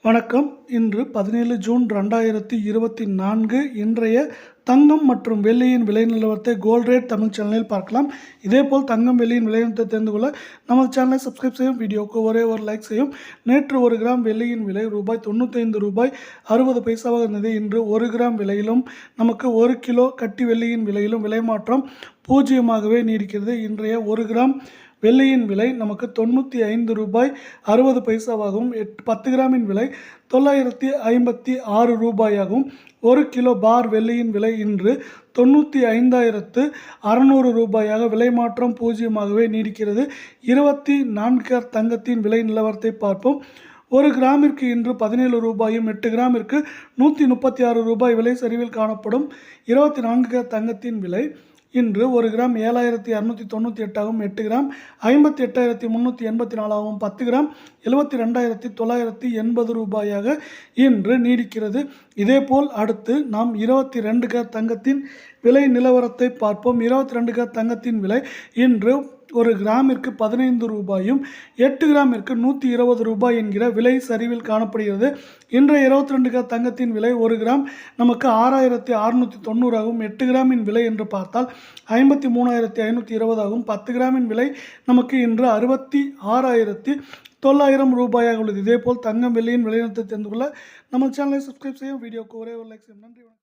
வணக்கம். இன்று 17 ஜூன் 2024 இன்றைய தங்கம் மற்றும் வெள்ளியின் விலை நிலவரத்தை கோல்ட் ரேட் தமிழ் சேனலில் பார்க்கலாம். இதேபோல் தங்கம் வெள்ளியின் விலை நிலவரத்தை தெரிந்து கொள்ள நமது சேனலை சப்ஸ்கிரைப் செய்யும், வீடியோவுக்கு ஒரே ஒரு லைக் செய்யும். நேற்று 1 கிராம் வெள்ளியின் விலை ரூபாய் 95.60 இருந்தது. இன்று 1 கிராம் விலையிலும் நமக்கு 1 கிலோ கட்டி வெள்ளியின் விலையிலும் விலை மாற்றம் பூஜ்ஜியமாகவே நீடிக்கிறது. இன்றைய 1 கிராம் வெள்ளியின் விலை நமக்கு ரூபாய் 95.60 10 கிராமின் விலை ரூபாய் 956 1 கிலோ பார் வெள்ளியின் விலை இன்று 95,600 ரூபாயாக விலை மாற்றம் பூஜ்ஜியமாகவே நீடிக்கிறது. 24 கேரட் தங்கத்தின் விலை நிலவரத்தை பார்ப்போம். 1 கிராமிற்கு இன்று 17 ரூபாயும் 8 கிராமிற்கு 136 ரூபாய் விலை சரிவில் காணப்படும். 24 கேரட் தங்கத்தின் விலை இன்று 1 கிராம் 7,298 ஆகவும் 8 கிராம் 58,384 ஆகவும் 10 கிராம் 72,980 ரூபாயாக இன்று நீடிக்கிறது. இதேபோல் அடுத்து நாம் 22 கேரட் தங்கத்தின் விலை நிலவரத்தை பார்ப்போம். 22 கேரட் தங்கத்தின் விலை இன்று 1 கிராமிற்கு 15 ரூபாயும் 8 கிராமிற்கு 120 ரூபாய் என்கிற விலை சரிவில் காணப்படுகிறது. இன்றைய 22 கேரட் தங்கத்தின் விலை 1 கிராம் நமக்கு 6,690 ஆகும். 8 கிராமின் விலை என்று பார்த்தால் 53,520 ஆகும். 10 கிராமின் விலை நமக்கு இன்று 66,900 ரூபாயாக உள்ளது. இதேபோல் தங்கம் வெள்ளியின் விலைநிலத்தை தெரிந்து கொள்ள நம்ம சேனலை சப்ஸ்கிரைப் செய்யும், வீடியோக்கு ஒரே ஒரு லைக் செய்யும். நன்றி.